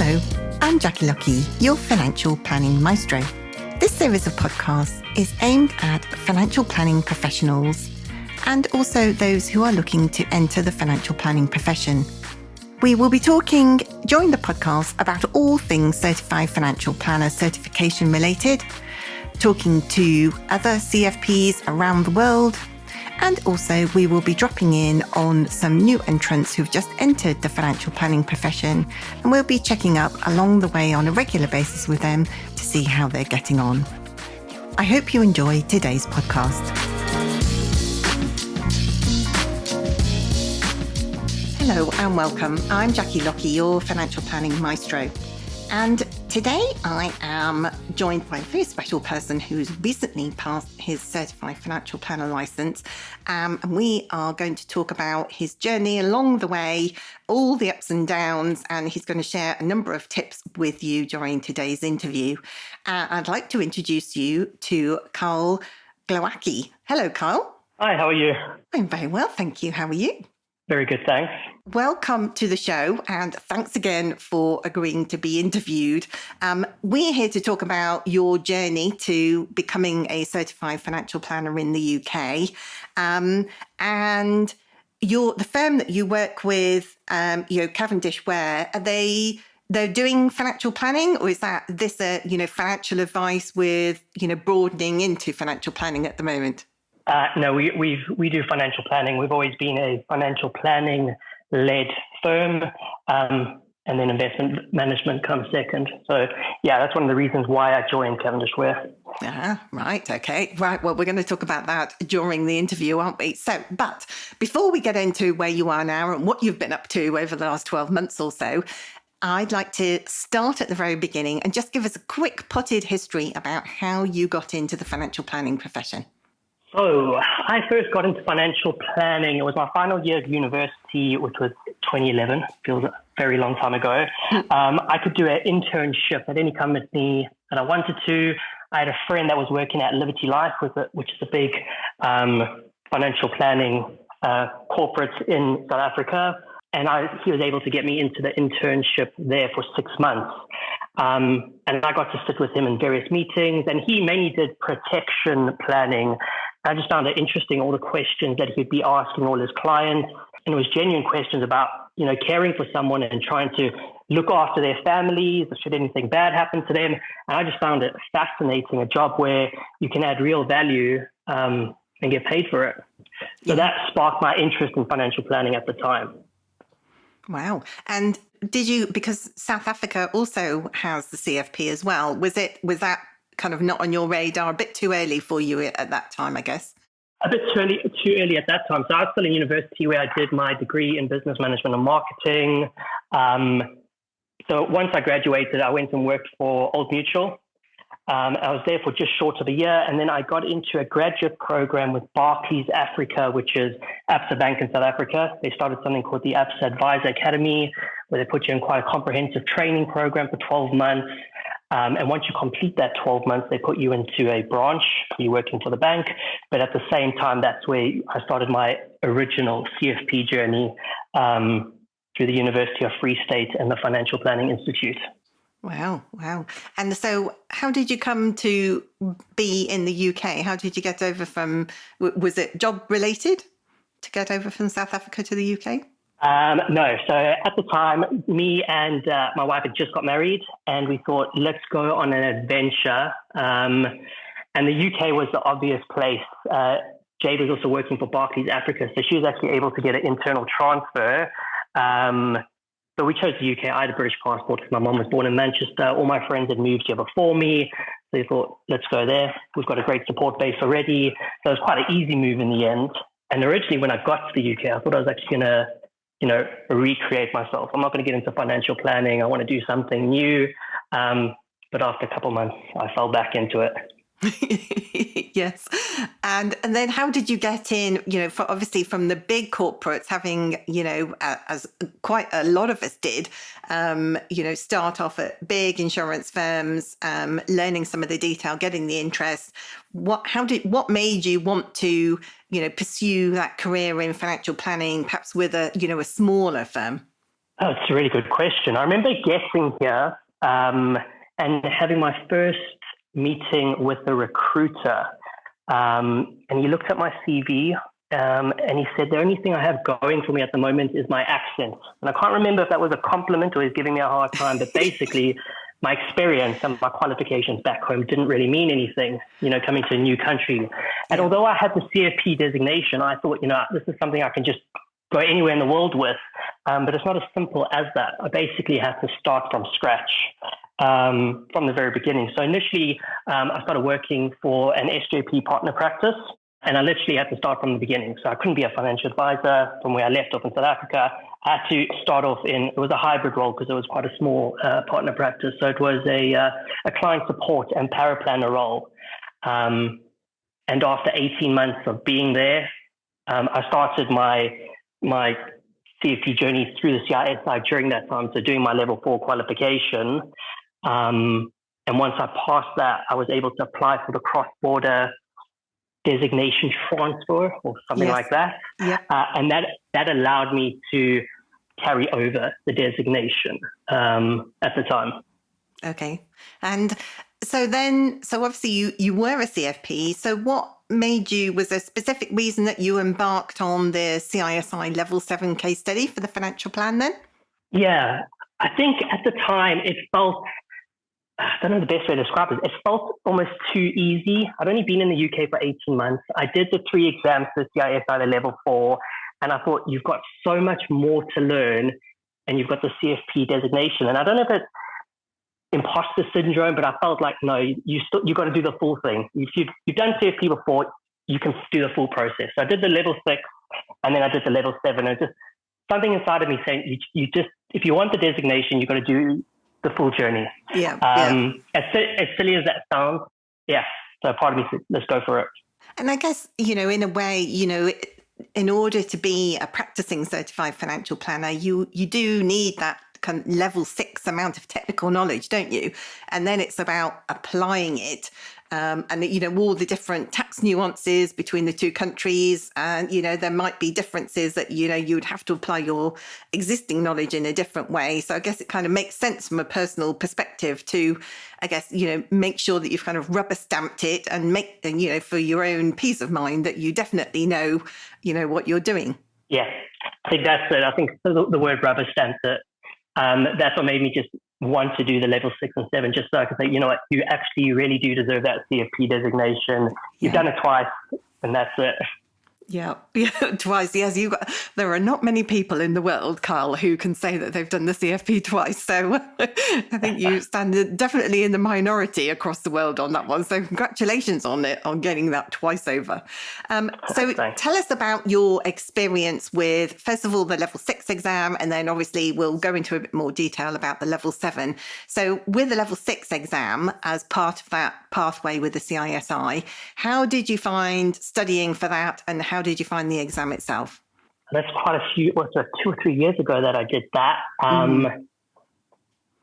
Hello, I'm Jackie Lucky, your financial planning maestro. This series of podcasts is aimed at financial planning professionals and also those who are looking to enter the financial planning profession. We will be talking during the podcast about all things Certified Financial Planner certification related, talking to other CFPs around the world, and also we will be dropping in on some new entrants who've just entered the financial planning profession, and we'll be checking up along the way on a regular basis with them to see how they're getting on. I hope you enjoy today's podcast. Hello and welcome. I'm Jackie Lucky, your financial planning maestro. And today I am joined by a very special person who's recently passed his Certified Financial Planner license. And we are going to talk about his journey along the way, all the ups and downs, and he's going to share a number of tips with you during today's interview. I'd like to introduce you to Kyle Glowacki. Hello, Kyle. Hi, how are you? I'm very well, thank you. How are you? Very good, thanks. Welcome to the show, and thanks again for agreeing to be interviewed. We're here to talk about your journey to becoming a certified financial planner in the UK, and the firm that you work with, Cavendish Ware. They're doing financial planning, or is this financial advice with broadening into financial planning at the moment? No, we do financial planning. We've always been a financial planning-led firm, and then investment management comes second. So, yeah, that's one of the reasons why I joined Cavendish Ware. Right, okay. Right, well, we're going to talk about that during the interview, aren't we? So, but before we get into where you are now and what you've been up to over the last 12 months or so, I'd like to start at the very beginning and just give us a quick potted history about how you got into the financial planning profession. So I first got into financial planning. It was my final year of university, which was 2011. Feels a very long time ago. I could do an internship at any company that I wanted to. I had a friend that was working at Liberty Life, which is a big financial planning corporate in South Africa. And he was able to get me into the internship there for 6 months. And I got to sit with him in various meetings, and he mainly did protection planning. I just found it interesting, all the questions that he'd be asking all his clients. And it was genuine questions about, caring for someone and trying to look after their families, should anything bad happen to them. And I just found it fascinating, a job where you can add real value and get paid for it. So that sparked my interest in financial planning at the time. Wow. And because South Africa also has the CFP as well, was that kind of not on your radar, a bit too early for you at that time, I guess? A bit too early at that time. So I was still in university where I did my degree in business management and marketing. So once I graduated, I went and worked for Old Mutual. I was there for just short of a year, and then I got into a graduate program with Barclays Africa, which is ABSA Bank in South Africa. They started something called the ABSA Advisor Academy, where they put you in quite a comprehensive training program for 12 months. And once you complete that 12 months, they put you into a branch. You're working for the bank. But at the same time, that's where I started my original CFP journey through the University of Free State and the Financial Planning Institute. Wow. And so how did you come to be in the UK? How did you get over was it job related to get over from South Africa to the UK? No. So at the time, me and my wife had just got married, and we thought, let's go on an adventure. And the UK was the obvious place. Jade was also working for Barclays Africa, so she was actually able to get an internal transfer. So we chose the UK. I had a British passport because my mum was born in Manchester. All my friends had moved here before me. So we thought, let's go there. We've got a great support base already. So it was quite an easy move in the end. And originally when I got to the UK, I thought I was actually going to recreate myself. I'm not going to get into financial planning. I want to do something new. But after a couple of months, I fell back into it. Yes. And then how did you get in, obviously from the big corporates, having, as quite a lot of us did, start off at big insurance firms, learning some of the detail, getting the interest. What made you want to, pursue that career in financial planning, perhaps with a smaller firm? Oh, it's a really good question. I remember guessing here and having my first meeting with the recruiter. And he looked at my CV and he said, the only thing I have going for me at the moment is my accent. And I can't remember if that was a compliment or he's giving me a hard time, but basically my experience and my qualifications back home didn't really mean anything, coming to a new country. And although I had the CFP designation, I thought, this is something I can just go anywhere in the world with. But it's not as simple as that. I basically had to start from scratch from the very beginning. So initially, I started working for an SJP partner practice, and I literally had to start from the beginning. So I couldn't be a financial advisor from where I left off in South Africa. I had to start off it was a hybrid role because it was quite a small partner practice. So it was a client support and paraplanner role. And after 18 months of being there, I started my CFP journey through the CISI during that time. So doing my level 4 qualification. And once I passed that, I was able to apply for the cross-border designation transfer or something like that. Yep. And that allowed me to carry over the designation at the time. Okay. And so obviously you were a CFP. So what was there a specific reason that you embarked on the CISI level 7 case study for the financial plan then? Yeah, I think at the time it felt, I don't know the best way to describe it. It felt almost too easy. I'd only been in the UK for 18 months. I did the 3 exams for CISI, the level 4, and I thought you've got so much more to learn and you've got the CFP designation. And I don't know if it's imposter syndrome, but I felt like, no, you got to do the full thing. If you've done CFP before, you can do the full process. So I did the level 6 and then I did the level 7. And just something inside of me saying, if you want the designation, you've got to do the full journey. Yeah. As silly as that sounds, yeah. So part of me said, let's go for it. And I guess, in a way, in order to be a practicing certified financial planner, you do need that kind of level 6 amount of technical knowledge, don't you? And then it's about applying it. And, all the different tax nuances between the two countries. And, there might be differences that, you would have to apply your existing knowledge in a different way. So I guess it kind of makes sense from a personal perspective to, I guess, make sure that you've kind of rubber stamped it and for your own peace of mind that you definitely know, what you're doing. Yeah, I think that's it. I think the word rubber stamped it. That's what made me just want to do the level 6 and 7, just so I could say, you know what, you really do deserve that CFP designation. You've done it twice, and that's it. Yeah, twice. Yes, there are not many people in the world, Kyle, who can say that they've done the CFP twice. So I think you stand definitely in the minority across the world on that one. So congratulations on getting that twice over. So tell us about your experience with, first of all, the level 6 exam, and then obviously we'll go into a bit more detail about the level 7. So with the level 6 exam as part of that pathway with the CISI, how did you find studying for that, and how did you find the exam itself? That's quite a few, 2 or 3 years ago that I did that. And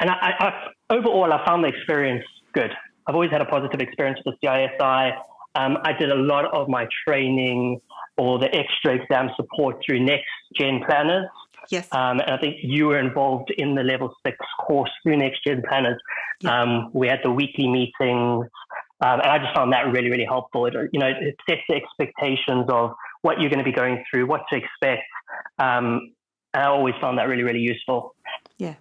I overall, I found the experience good. I've always had a positive experience with the CISI. I did a lot of my training or the extra exam support through Next Gen Planners. Yes. And I think you were involved in the level 6 course through Next Gen Planners. Yeah. We had the weekly meetings. And I just found that really, really helpful. It sets the expectations of what you're going to be going through, what to expect. And I always found that really, really useful. Yeah.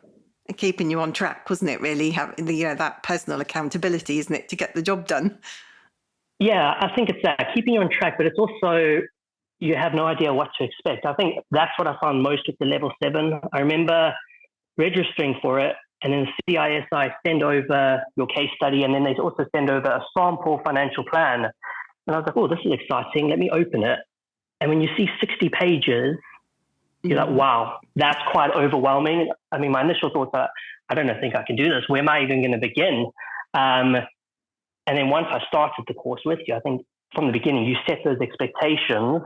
And keeping you on track, wasn't it, really? Having that personal accountability, isn't it, to get the job done? Yeah, I think it's that, keeping you on track, but it's also, you have no idea what to expect. I think that's what I found most with the level 7. I remember registering for it, and then the CISI send over your case study, and then they also send over a sample financial plan. And I was like, oh, this is exciting. Let me open it. And when you see 60 pages, you're like, wow, that's quite overwhelming. I mean, my initial thoughts are, I don't think I can do this. Where am I even going to begin? And then once I started the course with you, I think from the beginning, you set those expectations,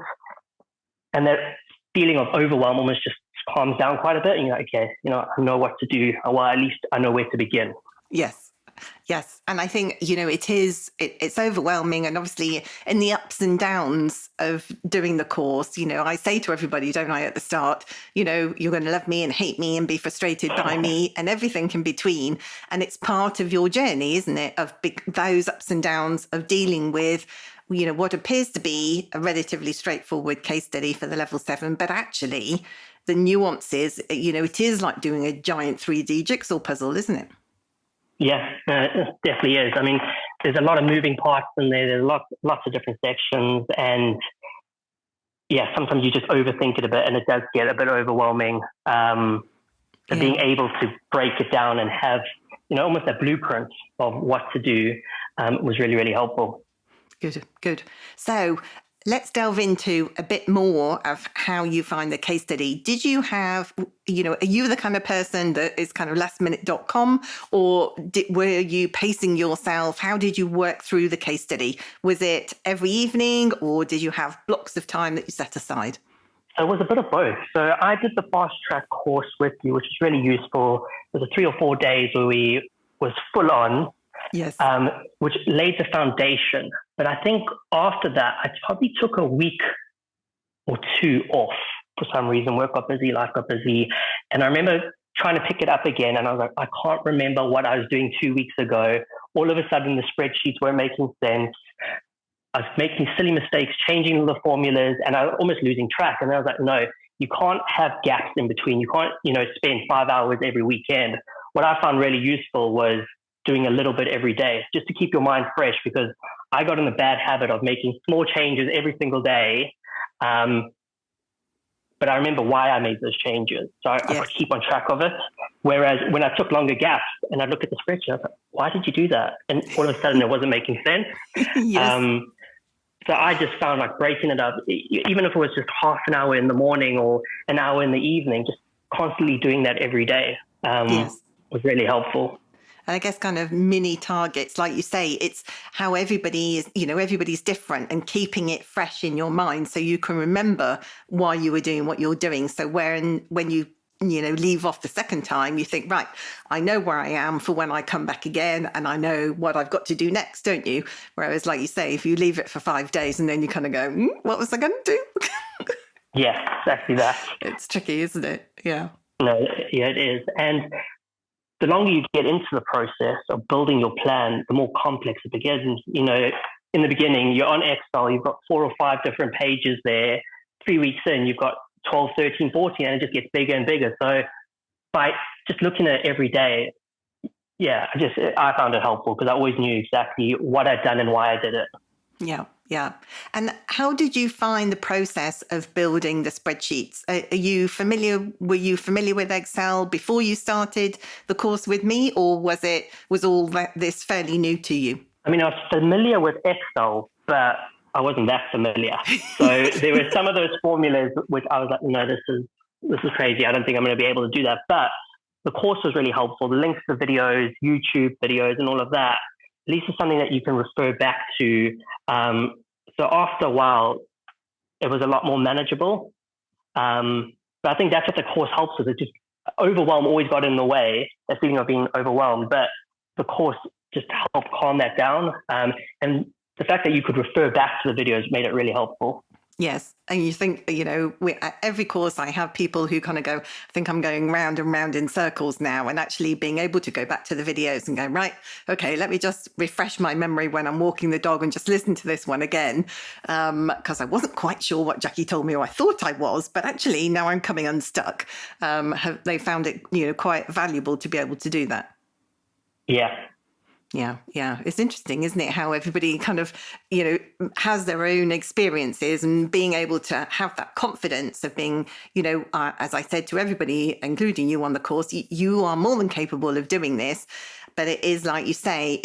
and that feeling of overwhelm almost just calms down quite a bit. And you're like, okay, I know what to do. Well, at least I know where to begin. Yes. Yes. And I think, it's overwhelming. And obviously in the ups and downs of doing the course, I say to everybody, don't I, at the start, you're going to love me and hate me and be frustrated by me and everything in between. And it's part of your journey, isn't it? Of those ups and downs of dealing with, what appears to be a relatively straightforward case study for the level 7, but actually the nuances, it is like doing a giant 3D jigsaw puzzle, isn't it? Yeah, it definitely is. I mean, there's a lot of moving parts in there. There's lots of different sections, and yeah, sometimes you just overthink it a bit, and it does get a bit overwhelming. But being able to break it down and have almost a blueprint of what to do was really, really helpful. Good. So let's delve into a bit more of how you find the case study. Did you have, are you the kind of person that is kind of lastminute.com, or were you pacing yourself? How did you work through the case study? Was it every evening, or did you have blocks of time that you set aside? So it was a bit of both. So I did the fast track course with you, which was really useful. It was 3 or 4 days where we was full on. Yes. Which laid the foundation. But I think after that, I probably took a week or 2 off for some reason. Work got busy, life got busy. And I remember trying to pick it up again. And I was like, I can't remember what I was doing 2 weeks ago. All of a sudden, the spreadsheets weren't making sense. I was making silly mistakes, changing the formulas, and I was almost losing track. And I was like, no, you can't have gaps in between. You can't, spend 5 hours every weekend. What I found really useful was doing a little bit every day just to keep your mind fresh, because I got in the bad habit of making small changes every single day. But I remember why I made those changes. So I could keep on track of it. Whereas when I took longer gaps and I look at the spreadsheet, I was like, why did you do that? And all of a sudden it wasn't making sense. Yes. So I just found like breaking it up, even if it was just half an hour in the morning or an hour in the evening, just constantly doing that every day was really helpful. And I guess kind of mini targets, like you say, it's how everybody is, everybody's different, and keeping it fresh in your mind so you can remember why you were doing what you're doing. So when you leave off the second time, you think, right, I know where I am for when I come back again, and I know what I've got to do next, don't you? Whereas, like you say, if you leave it for 5 days and then you kind of go, what was I going to do? Yeah, exactly that. It's tricky, isn't it? Yeah. No, yeah, it is. And the longer you get into the process of building your plan, the more complex it begins. In the beginning, you're on Excel, you've got 4 or 5 different pages there. 3 weeks in, you've got 12, 13, 14, and it just gets bigger and bigger. So by just looking at it every day, I found it helpful because I always knew exactly what I'd done and why I did it. Yeah. And how did you find the process of building the spreadsheets? Were you familiar with Excel before you started the course with me, or was all this fairly new to you? I mean, I was familiar with Excel, but I wasn't that familiar. So there were some of those formulas which I was like, no, this is crazy. I don't think I'm going to be able to do that. But the course was really helpful. The links to videos, YouTube videos, and all of that, at least it's something that you can refer back to. So after a while, it was a lot more manageable. But I think that's what the course helps with. It just overwhelm always got in the way, that feeling of being overwhelmed. But the course just helped calm that down. And the fact that you could refer back to the videos made it really helpful. Yes. And you think, at every course I have people who kind of go, I think I'm going round and round in circles now, and actually being able to go back to the videos and go, right, okay, let me just refresh my memory when I'm walking the dog and just listen to this one again. Because I wasn't quite sure what Jackie told me, or I thought I was, but actually now I'm coming unstuck. They found it, quite valuable to be able to do that. Yeah. Yeah. It's interesting, isn't it? How everybody kind of, has their own experiences, and being able to have that confidence of being, as I said to everybody, including you on the course, you are more than capable of doing this. But it is, like you say,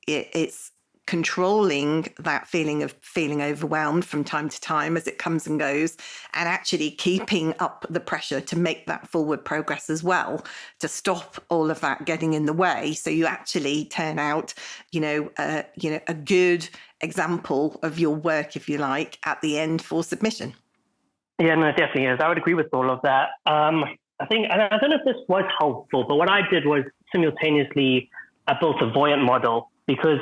it's controlling that feeling of feeling overwhelmed from time to time as it comes and goes, and actually keeping up the pressure to make that forward progress as well, to stop all of that getting in the way, so you actually turn out a good example of your work, if you like, at the end for submission. Yeah, no, it definitely is. I would agree with all of that. I think, and I don't know if this was helpful, but what I did was simultaneously I built a Voyant model because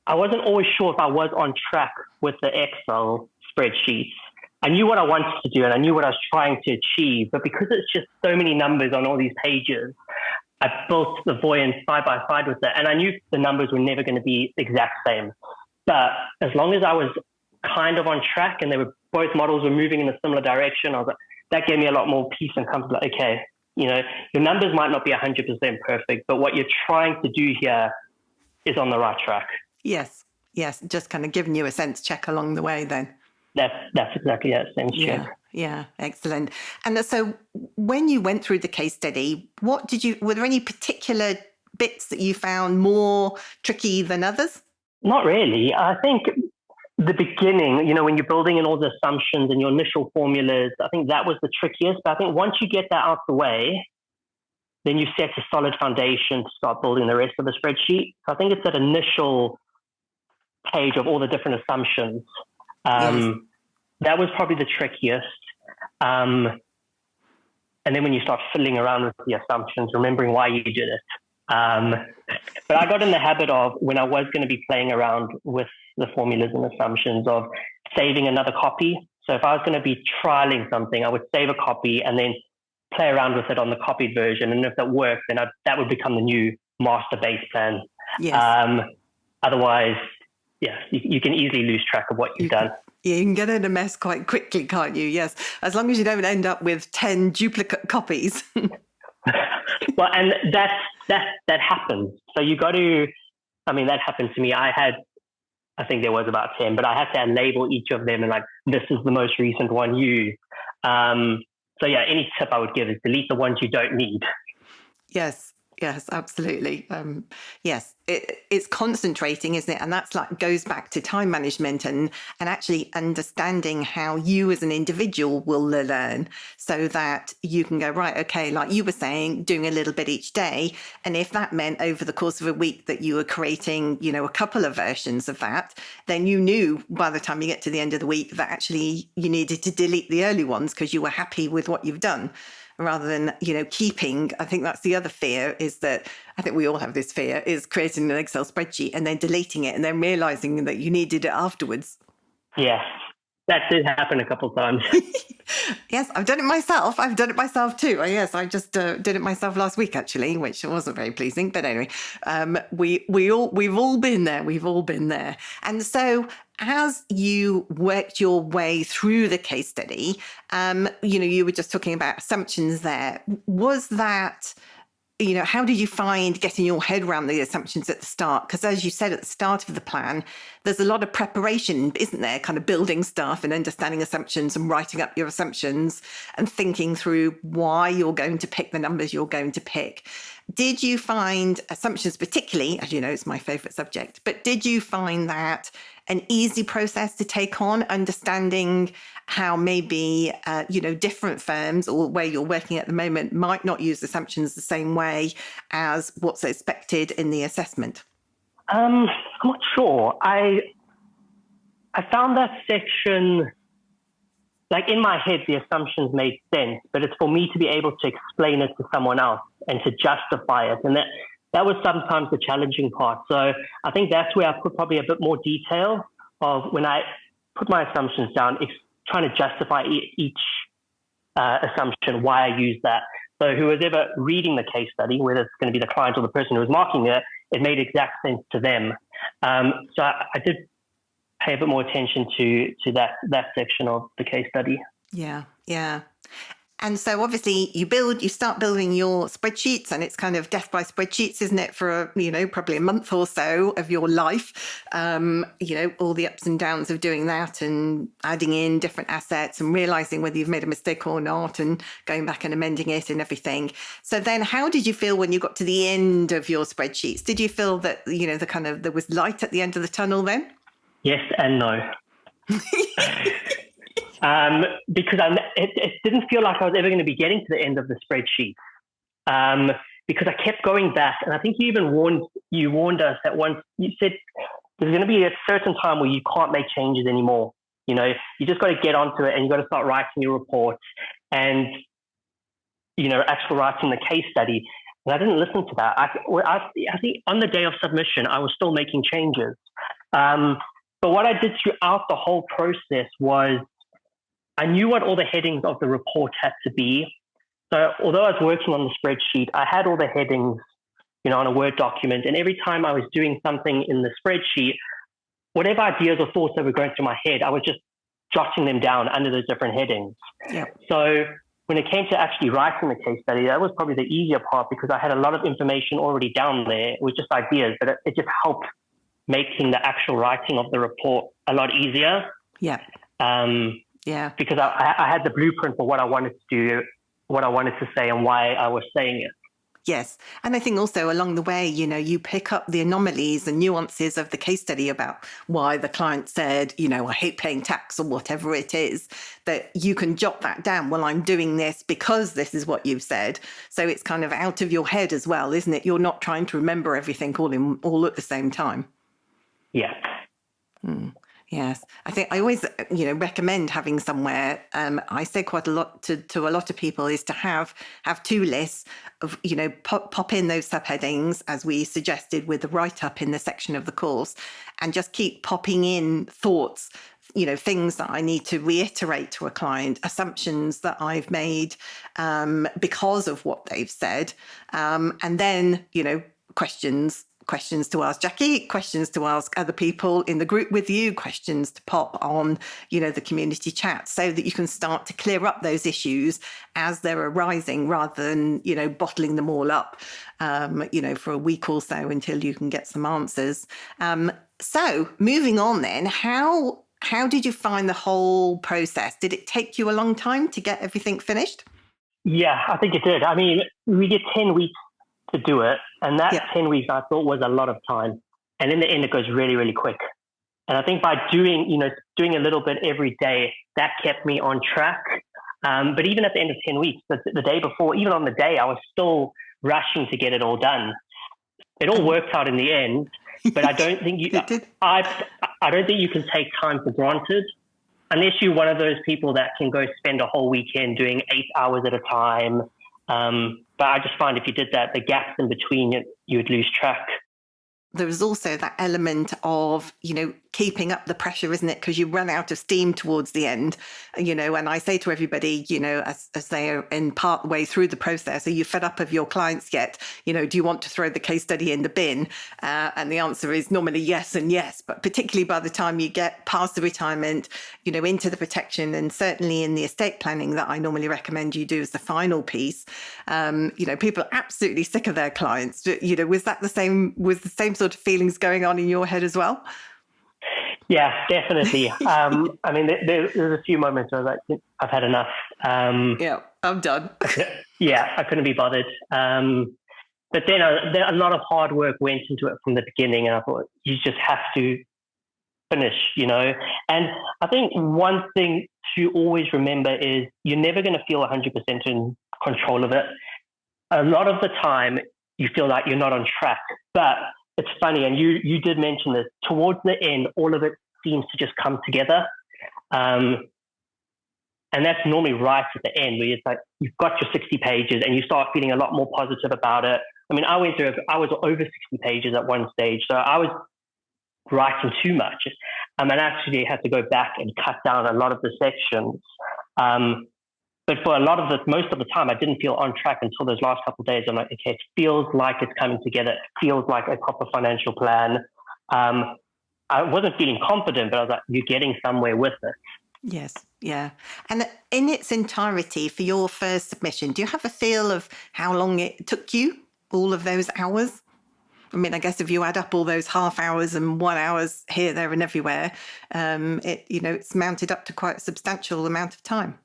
I wasn't always sure if I was on track with the Excel spreadsheets. I knew what I wanted to do and I knew what I was trying to achieve, but because it's just so many numbers on all these pages, I built the Voyant side by side with it, and I knew the numbers were never going to be the exact same. But as long as I was kind of on track and both models were moving in a similar direction, I was like, that gave me a lot more peace and comfort. Like, okay, your numbers might not be 100% perfect, but what you're trying to do here is on the right track. Yes. Just kind of giving you a sense check along the way then. That's exactly it, sense check. Yeah, excellent. And so when you went through the case study, were there any particular bits that you found more tricky than others? Not really. I think the beginning, when you're building in all the assumptions and your initial formulas, I think that was the trickiest. But I think once you get that out the way, then you set a solid foundation to start building the rest of the spreadsheet. So I think it's that initial page of all the different assumptions. That was probably the trickiest. And then when you start fiddling around with the assumptions, remembering why you did it. But I got in the habit of, when I was going to be playing around with the formulas and assumptions, of saving another copy. So if I was going to be trialing something, I would save a copy and then play around with it on the copied version. And if that worked, then that would become the new master base plan. Yes. Otherwise, you can easly lose track of what you've done. Yeah, you can get in a mess quite quickly, can't you? Yes, as long as you don't end up with 10 duplicate copies. Well, and that happens. So you got to, that happened to me. I think there was about 10, but I had to label each of them and this is the most recent one used. So any tip I would give is delete the ones you don't need. Yes, absolutely. Yes, it's concentrating, isn't it? And that's goes back to time management and actually understanding how you as an individual will learn, so that you can go, right, okay, like you were saying, doing a little bit each day. And if that meant over the course of a week that you were creating, a couple of versions of that, then you knew by the time you get to the end of the week that actually you needed to delete the early ones because you were happy with what you've done. Rather than, keeping, I think that's the other fear, is that I think we all have this fear, is creating an Excel spreadsheet and then deleting it and then realizing that you needed it afterwards. Yes, that did happen a couple of times. Yes, I've done it myself. I've done it myself too. Yes, I just did it myself last week, actually, which wasn't very pleasing. But anyway, we've all been there. We've all been there. And so as you worked your way through the case study, you were just talking about assumptions there. Was that, how did you find getting your head around the assumptions at the start? Because as you said at the start of the plan, there's a lot of preparation, isn't there? Kind of building stuff and understanding assumptions and writing up your assumptions and thinking through why you're going to pick the numbers you're going to pick. Did you find assumptions, particularly, as you know, it's my favorite subject, but did you find that an easy process to take on, understanding how maybe, different firms or where you're working at the moment might not use assumptions the same way as what's expected in the assessment? I'm not sure. I found that section, in my head, the assumptions made sense, but it's for me to be able to explain it to someone else and to justify it. And that was sometimes the challenging part. So I think that's where I put probably a bit more detail of when I put my assumptions down, trying to justify each assumption, why I use that. So who was ever reading the case study, whether it's going to be the client or the person who was marking it, it made exact sense to them. So I did pay a bit more attention to that section of the case study. Yeah. And so obviously you start building your spreadsheets, and it's kind of death by spreadsheets, isn't it? For, probably a month or so of your life, all the ups and downs of doing that and adding in different assets and realizing whether you've made a mistake or not and going back and amending it and everything. So then how did you feel when you got to the end of your spreadsheets? Did you feel that, there was light at the end of the tunnel then? Yes and no. Because it didn't feel like I was ever going to be getting to the end of the spreadsheet, because I kept going back. And I think you even warned us that once you said there's going to be a certain time where you can't make changes anymore. You just got to get onto it and you got to start writing your reports and, actually writing the case study. And I didn't listen to that. I think on the day of submission, I was still making changes. But what I did throughout the whole process was I knew what all the headings of the report had to be. So although I was working on the spreadsheet, I had all the headings, on a Word document. And every time I was doing something in the spreadsheet, whatever ideas or thoughts that were going through my head, I was just jotting them down under those different headings. Yeah. So when it came to actually writing the case study, that was probably the easier part because I had a lot of information already down there. It was just ideas, but it just helped making the actual writing of the report a lot easier. Yeah. Because I had the blueprint for what I wanted to do, what I wanted to say, and why I was saying it. Yes. And I think also along the way, you pick up the anomalies and nuances of the case study about why the client said, I hate paying tax or whatever it is, that you can jot that down. Well, I'm doing this because this is what you've said. So it's kind of out of your head as well, isn't it? You're not trying to remember everything all at the same time. Yeah. Yes, I think I always, recommend having somewhere. I say quite a lot to a lot of people is to have two lists of, pop in those subheadings as we suggested with the write-up in the section of the course, and just keep popping in thoughts, things that I need to reiterate to a client, assumptions that I've made because of what they've said, and then, questions to ask Jackie, questions to ask other people in the group with you, questions to pop on, the community chat, so that you can start to clear up those issues as they're arising rather than, bottling them all up, for a week or so until you can get some answers. So moving on then, how did you find the whole process? Did it take you a long time to get everything finished? Yeah, I think it did. I mean, we did 10 weeks to do it. And that 10 weeks I thought was a lot of time. And in the end, it goes really, really quick. And I think by doing a little bit every day, that kept me on track. But even at the end of 10 weeks, the day before, even on the day, I was still rushing to get it all done. It all worked out in the end, but I don't think I don't think you can take time for granted unless you're one of those people that can go spend a whole weekend doing 8 hours at a time. But I just find if you did that, the gaps in between, you would lose track. There was also that element of, keeping up the pressure, isn't it? Because you run out of steam towards the end, and I say to everybody, as they are in part way through the process, are you fed up of your clients yet? Do you want to throw the case study in the bin? And the answer is normally yes and yes, but particularly by the time you get past the retirement, into the protection, and certainly in the estate planning that I normally recommend you do as the final piece, people are absolutely sick of their clients. Was the same sort of feelings going on in your head as well? Yeah, definitely. I mean, there's a few moments where I was like, I've had enough. Yeah, I'm done. I couldn't be bothered. But then a lot of hard work went into it from the beginning, and I thought, you just have to finish, And I think one thing to always remember is you're never going to feel 100% in control of it. A lot of the time, you feel like you're not on track, but it's funny, and you did mention this, towards the end, all of it seems to just come together. And that's normally right at the end, where it's like you've got your 60 pages and you start feeling a lot more positive about it. I mean, I was over 60 pages at one stage, so I was writing too much. And I actually had to go back and cut down a lot of the sections. But for most of the time, I didn't feel on track until those last couple of days. I'm like, okay, it feels like it's coming together. It feels like a proper financial plan. I wasn't feeling confident, but I was like, you're getting somewhere with it. Yes, yeah. And in its entirety, for your first submission, do you have a feel of how long it took you, all of those hours? I mean, I guess if you add up all those half hours and 1 hours here, there and everywhere, it's mounted up to quite a substantial amount of time.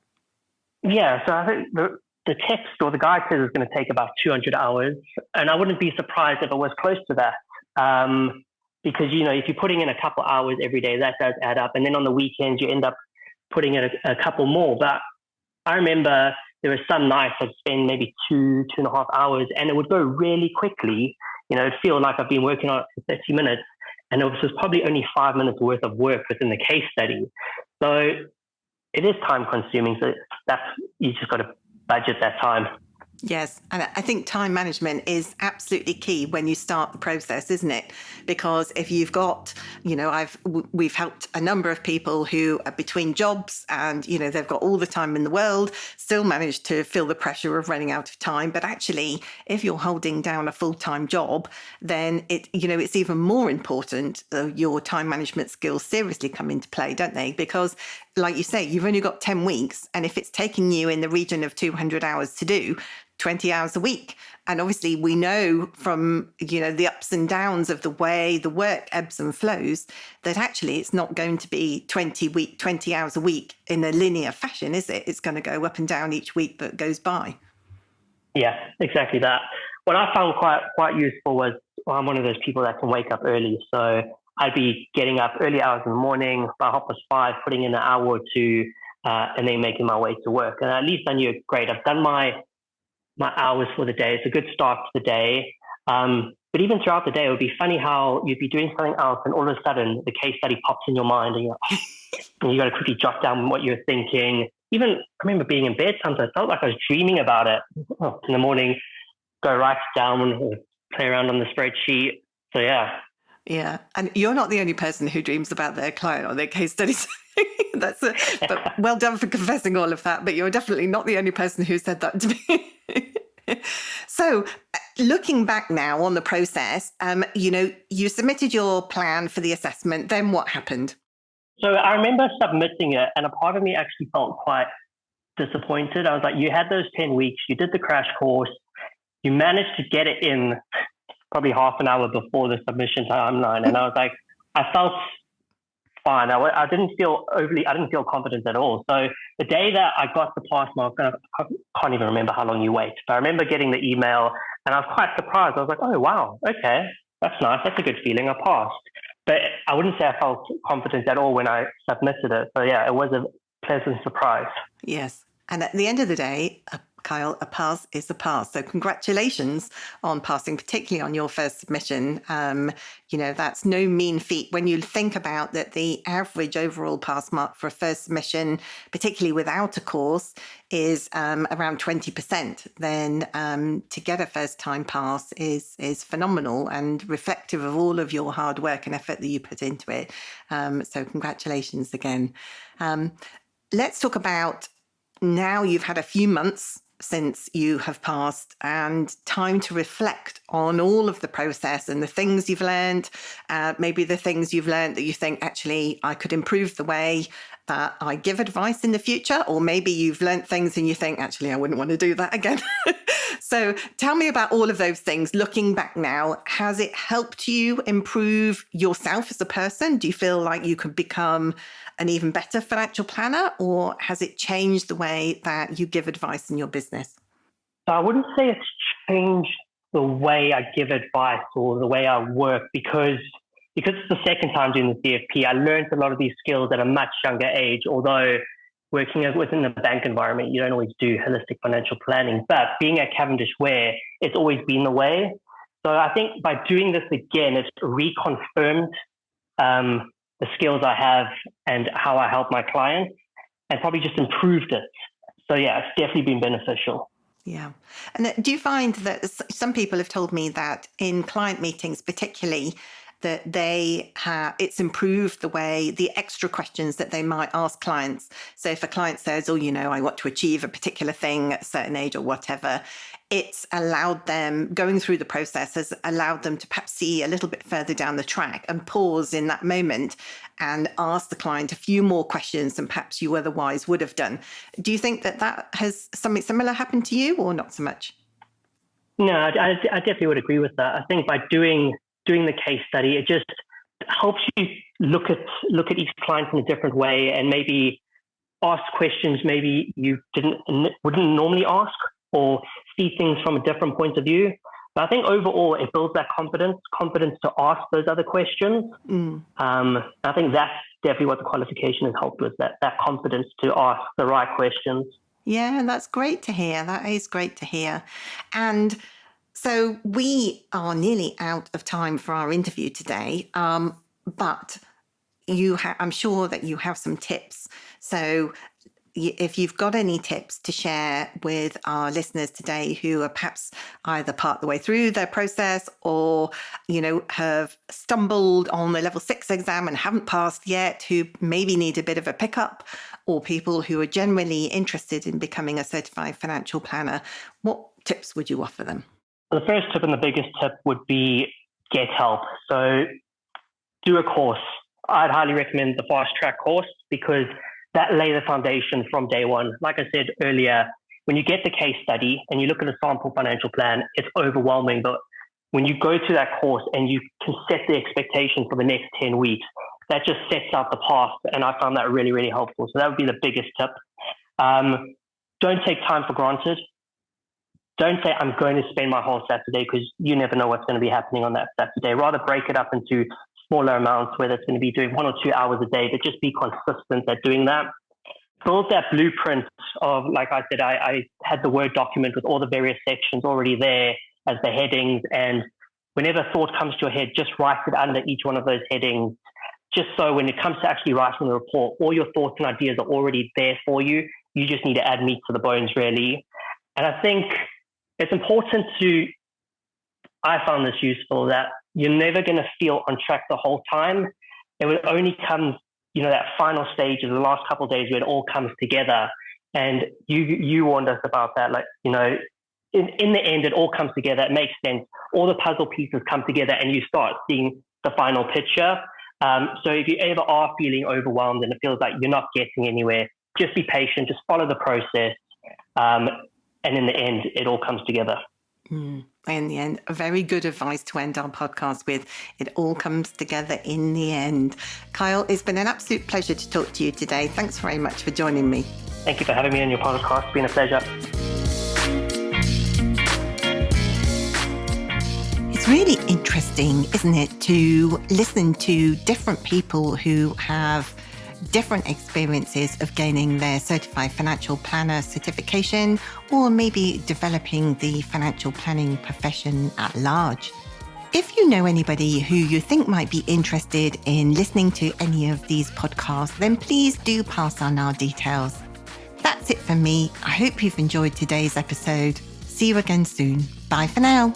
Yeah, so I think the text or the guide says it's going to take about 200 hours. And I wouldn't be surprised if it was close to that. Because, if you're putting in a couple hours every day, that does add up. And then on the weekends, you end up putting in a couple more. But I remember there were some nights I'd spend maybe 2.5 hours, and it would go really quickly. It'd feel like I've been working on it for 30 minutes. And it was probably only 5 minutes worth of work within the case study. So it is time consuming. So you just got to budget that time. Yes. And I think time management is absolutely key when you start the process, isn't it? Because if you've got, we've helped a number of people who are between jobs and, they've got all the time in the world, still manage to feel the pressure of running out of time. But actually, if you're holding down a full-time job, then it's even more important your time management skills seriously come into play, don't they? Because like you say, you've only got 10 weeks. And if it's taking you in the region of 200 hours to do, 20 hours a week. And obviously we know from, the ups and downs of the way the work ebbs and flows, that actually it's not going to be 20 hours a week in a linear fashion, is it? It's going to go up and down each week that goes by. Yeah, exactly that. What I found quite useful was, I'm one of those people that can wake up early. So I'd be getting up early hours in the morning, by 5:30, putting in an hour or two, and then making my way to work. And at least I knew, great, I've done my hours for the day. It's a good start to the day. But even throughout the day, it would be funny how you'd be doing something else and all of a sudden the case study pops in your mind and you got to quickly jot down what you're thinking. Even I remember being in bed sometimes, I felt like I was dreaming about it. In the morning, go write it down, play around on the spreadsheet. So yeah. Yeah. And you're not the only person who dreams about their client or their case studies. But well done for confessing all of that. But you're definitely not the only person who said that to me. So looking back now on the process, you submitted your plan for the assessment. Then what happened? So I remember submitting it, and a part of me actually felt quite disappointed. I was like, you had those 10 weeks, you did the crash course, you managed to get it in probably half an hour before the submission timeline. And I was like, I felt fine. I didn't feel confident at all. So the day that I got the pass mark, I can't even remember how long you wait, but I remember getting the email and I was quite surprised. I was like, oh, wow, okay, that's nice. That's a good feeling. I passed. But I wouldn't say I felt confident at all when I submitted it. So yeah, it was a pleasant surprise. Yes. And at the end of the day, Kyle, a pass is a pass. So congratulations on passing, particularly on your first submission. That's no mean feat when you think about that the average overall pass mark for a first submission, particularly without a course, is around 20%. Then to get a first time pass is phenomenal and reflective of all of your hard work and effort that you put into it. So congratulations again. Let's talk about now you've had a few months since you have passed and time to reflect on all of the process and the things you've learned, maybe the things you've learned that you think, actually, I could improve the way that I give advice in the future, or maybe you've learned things and you think, actually, I wouldn't want to do that again. So tell me about all of those things. Looking back now, has it helped you improve yourself as a person? Do you feel like you could become an even better financial planner, or has it changed the way that you give advice in your business? So I wouldn't say it's changed the way I give advice or the way I work because it's the second time doing the CFP. I learned a lot of these skills at a much younger age, although working within the bank environment, you don't always do holistic financial planning. But being at Cavendish Ware, it's always been the way. So I think by doing this again, it's reconfirmed the skills I have and how I help my clients, and probably just improved it. So yeah, it's definitely been beneficial. Yeah. And do you find that some people have told me that in client meetings, particularly, that it's improved the way, the extra questions that they might ask clients. So if a client says, oh, I want to achieve a particular thing at a certain age or whatever, it's allowed them, going through the process has allowed them to perhaps see a little bit further down the track and pause in that moment and ask the client a few more questions than perhaps you otherwise would have done. Do you think that has something similar happened to you, or not so much? No, I definitely would agree with that. I think by doing the case study, it just helps you look at each client in a different way and maybe ask questions maybe you wouldn't normally ask, or see things from a different point of view. But I think overall it builds that confidence to ask those other questions. I think that's definitely what the qualification has helped with, that confidence to ask the right questions. Yeah, that's great to hear. That is great to hear. And so we are nearly out of time for our interview today, but I'm sure that you have some tips. So if you've got any tips to share with our listeners today who are perhaps either part of the way through their process or, have stumbled on the level 6 exam and haven't passed yet, who maybe need a bit of a pickup, or people who are generally interested in becoming a certified financial planner, what tips would you offer them? The first tip and the biggest tip would be get help. So do a course. I'd highly recommend the fast track course because that lay the foundation from day one. Like I said earlier, when you get the case study and you look at a sample financial plan, it's overwhelming. But when you go to that course and you can set the expectation for the next 10 weeks, that just sets out the path. And I found that really, really helpful. So that would be the biggest tip. Don't take time for granted. Don't say, I'm going to spend my whole Saturday, because you never know what's going to be happening on that Saturday. Rather break it up into smaller amounts, whether it's going to be doing 1 or 2 hours a day, but just be consistent at doing that. Build that blueprint of, like I said, I had the Word document with all the various sections already there as the headings. And whenever a thought comes to your head, just write it under each one of those headings. Just so when it comes to actually writing the report, all your thoughts and ideas are already there for you. You just need to add meat to the bones, really. And I think it's important I found this useful, that you're never going to feel on track the whole time. It would only come, that final stage of the last couple of days where it all comes together. And you warned us about that. Like, in the end, it all comes together. It makes sense. All the puzzle pieces come together and you start seeing the final picture. So if you ever are feeling overwhelmed and it feels like you're not getting anywhere, just be patient, just follow the process. And in the end, it all comes together. In the end, very good advice to end our podcast with. It all comes together in the end. Kyle, it's been an absolute pleasure to talk to you today. Thanks very much for joining me. Thank you for having me on your podcast. It's been a pleasure. It's really interesting, isn't it, to listen to different people who have different experiences of gaining their certified financial planner certification, or maybe developing the financial planning profession at large. If you know anybody who you think might be interested in listening to any of these podcasts, then please do pass on our details. That's it for me. I hope you've enjoyed today's episode. See you again soon. Bye for now.